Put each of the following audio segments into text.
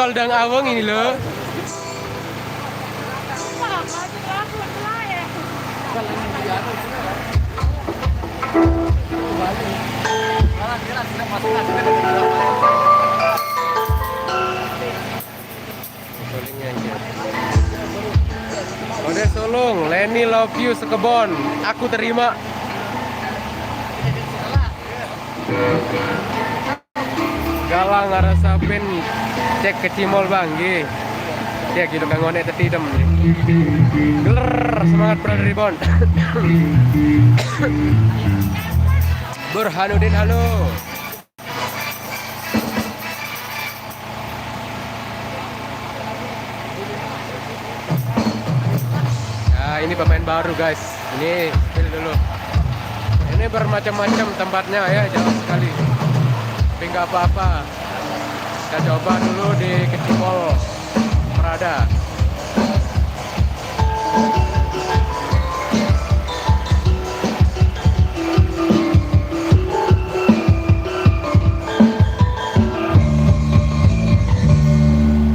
Koldang Awang ini loh. Ode Solong, Lenny love you sekebon, aku terima. Galang ngarasapin cek ke Cimol bang, gih. Cek gitu kan ngonek tetidem. Geler semangat brother Ribon. Burhanuddin halo. Ya ini pemain baru guys. Ini pilih dulu. Ini bermacam-macam tempatnya ya, jauh sekali. Tapi nggak apa-apa. Kita coba dulu di Kecimol Prada.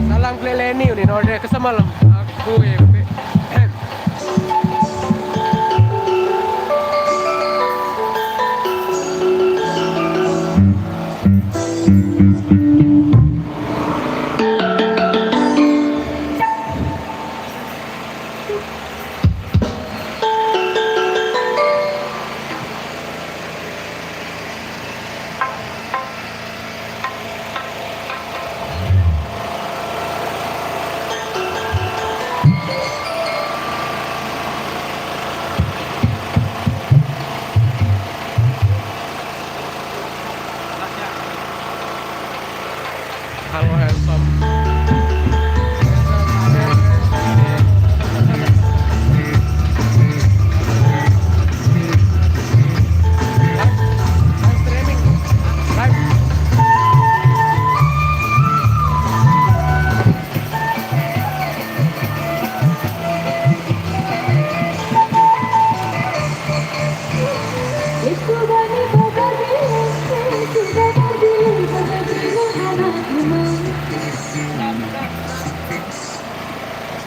Salam Kleleni ini node kesemalam. Aku ya. Halo handsome.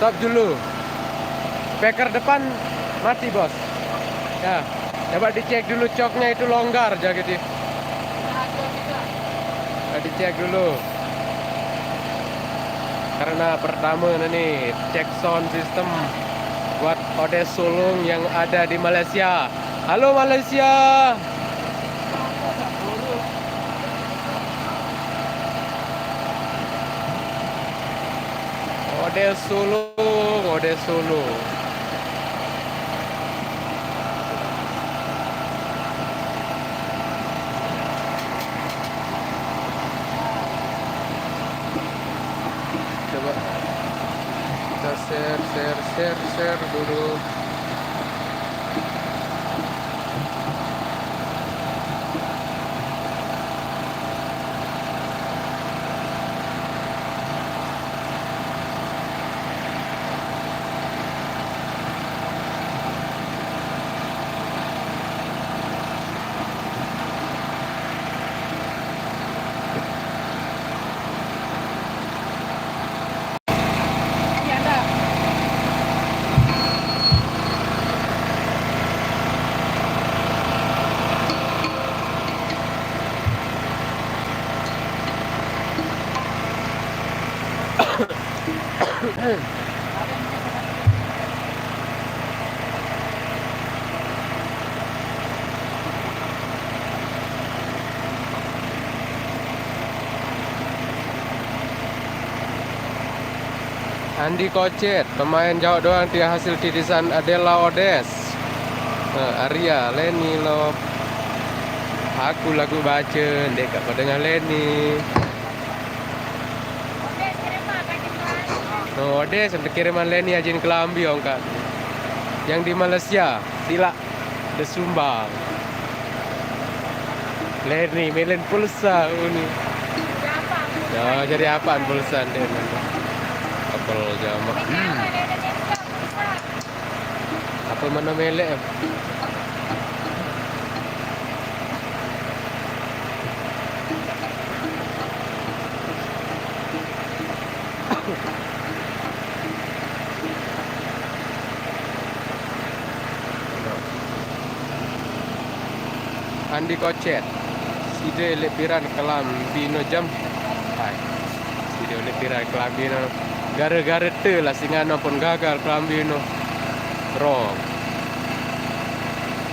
Stop dulu. Beker depan mati bos. Ya, coba dicek dulu coknya itu longgar jaga di. Dicek dulu. Karena pertama nih cek sound system buat Ode Solong yang ada di Malaysia. Halo Malaysia. Ode Solong, Ode Solong. Coba kita share dulu. Andi Kocet, pemain jauh doang dia hasil titisan Adela Odes. Arya, Lenny Love. Aku lagu baca, dekat dengan Lenny. Odes, untuk kiriman Lenny ajin kelambi ongkat. Yang di Malaysia, Silak, The Sumbang. Lenny, melen pulsa ini. Ya, jadi apaan pulsa deh? Apel jamak. Apa mana melek? Andi Kocet. Side lepiran kelam bino jam. Hai. Side lepiran kelam bino. Gara-gara te lah singano pun gagal kelam bino. Wrong.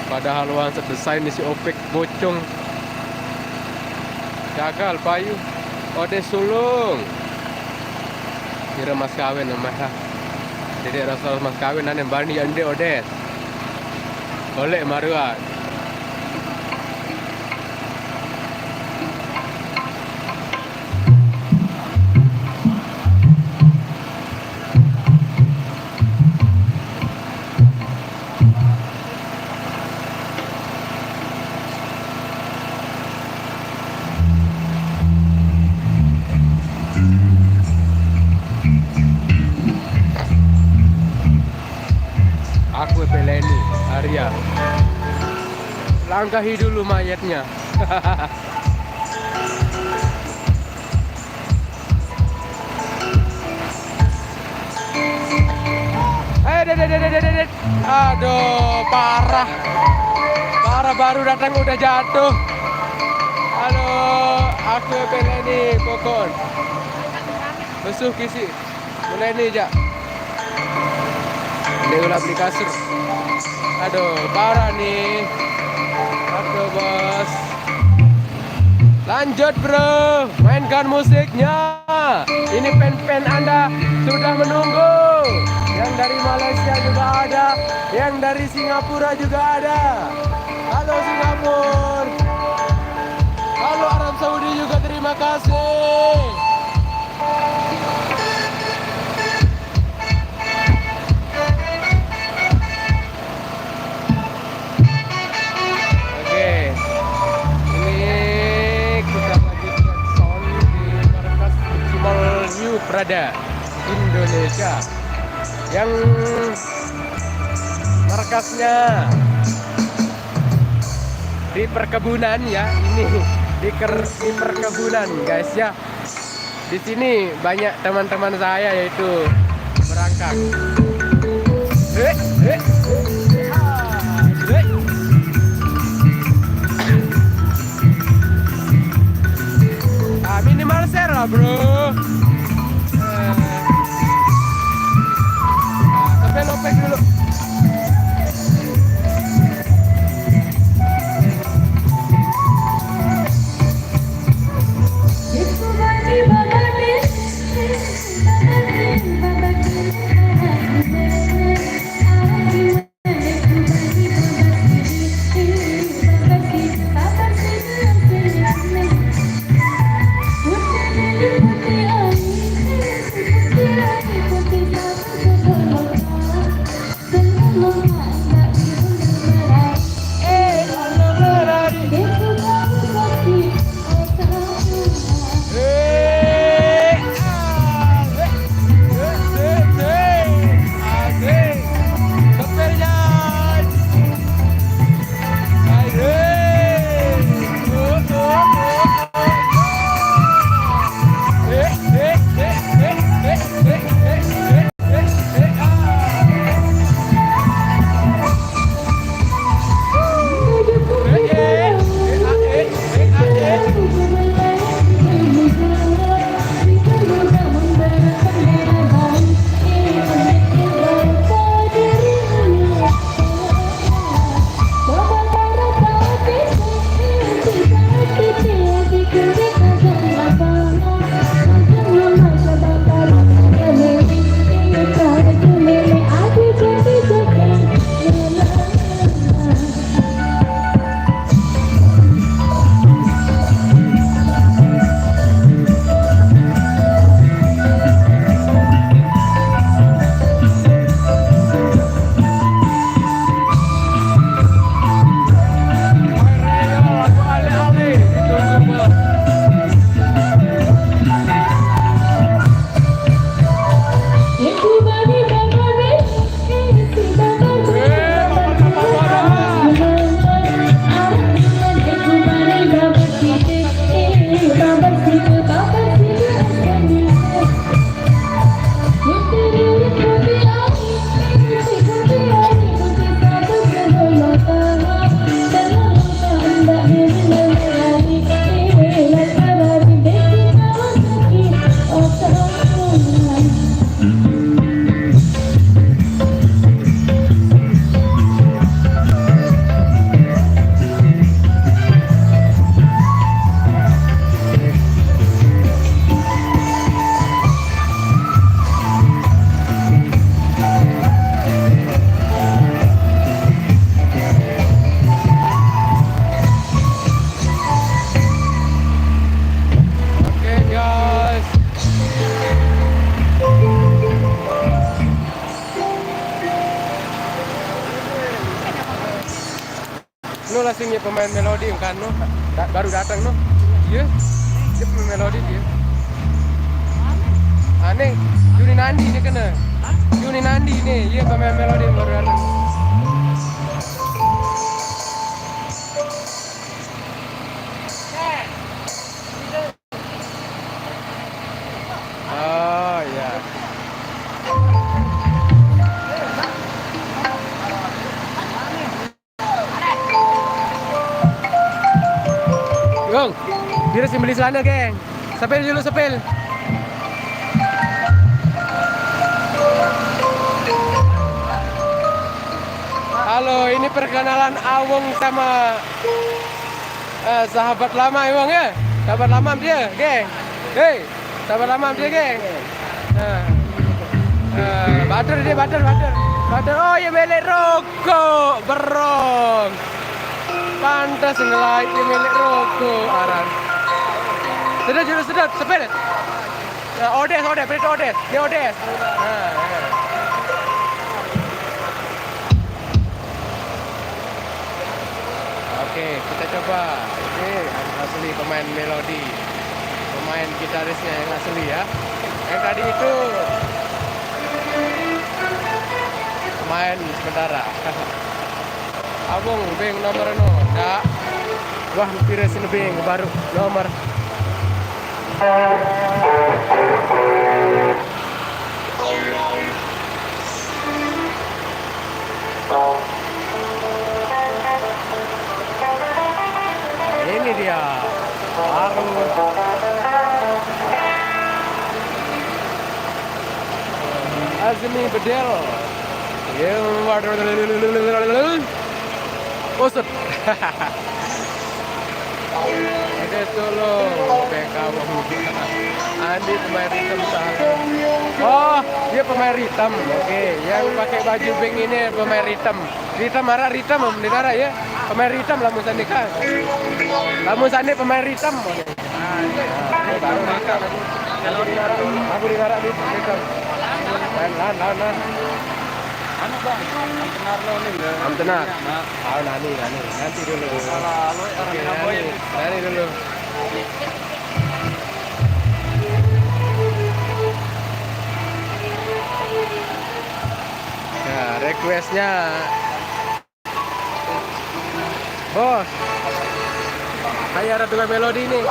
Padahal wan sedesain si opek bocong. Gagal payu. Ode sulung. Kira mas kawin nama. Jadi rasa mas kawin ane bani ande ode. Oleh maruat. Aku Peleni, Arya. Langkahi dulu mayatnya. Aduh, parah. Parah baru datang udah jatuh. Halo, aku Peleni, pokon. Besuh kisi. Peleni jak. Dia ulah beli kasur. Aduh, parah nih. Aduh, bos. Lanjut, bro. Mainkan musiknya. Ini pen-pen Anda sudah menunggu. Yang dari Malaysia juga ada. Yang dari Singapura juga ada. Halo Singapura. Halo Arab Saudi juga, terima kasih. Prada Indonesia yang markasnya di perkebunan ya, ini di perkebunan guys ya. Di sini banyak teman-teman saya yaitu berangkat. Minimal share lah bro. Sampai lopek dulu. lah singnya pemain melodi kan no. Baru datang no. Iya. Dia pemain melodi dia. Aneh, Yuni Nandi ini kena. Yuni Nandi nih, iya pemain melodi baru datang. Oh ya. Yung, dia harus beli celana, geng. Sepel dulu, sepel. Halo, ini perkenalan Awong sama sahabat lama Awong ya. Sahabat lama dia, geng. Hei, sahabat lama dia, geng. Bader dia, bader. Oh ya milik rokok, berong. Pantas ngelait dia milik rokok, aran. Sedot, sepel. Odes, berita odes, dia odes. Oke, kita coba. Ini asli pemain melodi, pemain gitarisnya yang asli ya. Yang tadi itu main sementara. Abang, beng nomor no. Dak. Wah, piresin beng baru nomor. Ini dia. Baru. Azmi Bedel. Usut. Ada solo BK Andi pemain ritem salah. Oh, dia pemain ritem. Oke, yang pakai baju pink ini pemain ritem. Ritem marah ritem mendengar ya. Pemain ritem lamun sandi kan. Lamun sandi pemain ritem. Ini baru ritem. Aku dengar di ritem. Lan. Anu bang, amtenar lo nih. Amtenar. Oh nanti dulu. Oke, nanti dulu. Nah, requestnya, bos. Kayak ada dua melodi nih.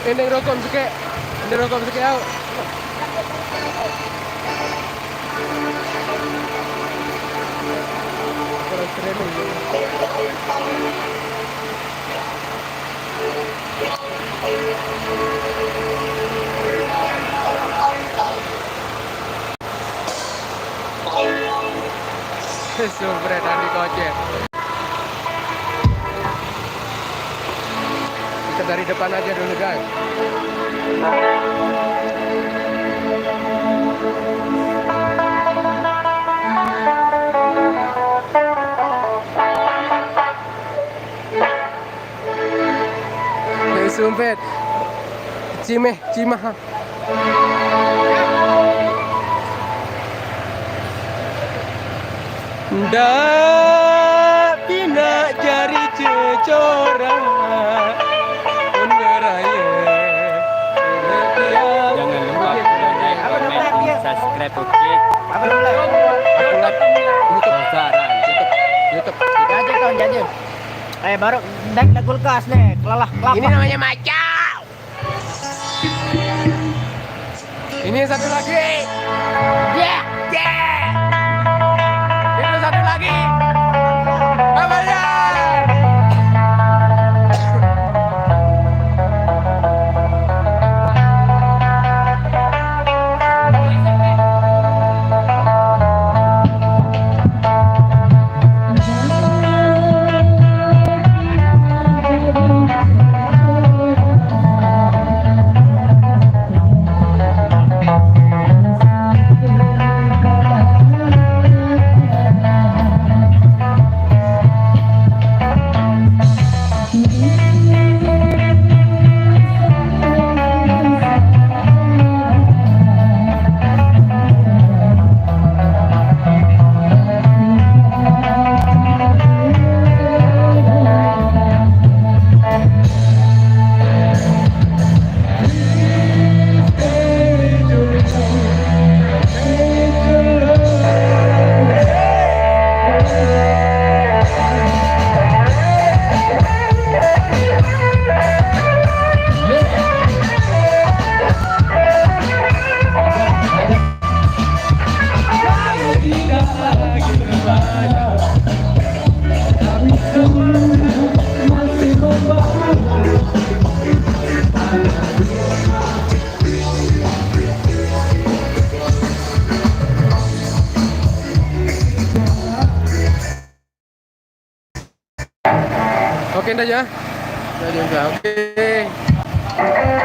Ini rokok suke. Ini rokok suke au. Sumpret Andi Kocet. Kita dari depan aja dulu guys. Sumpet Cimah ndak pina jari cecora raya. Jangan lupa like, subscribe, oke. Apa YouTube aja kawan jajan. Baru naik kulkas nih, kelalah kelapa. ini namanya macau. Ini satu lagi. Yeah. Itu satu lagi. Apa ya? Oke, ndak ya. Oke.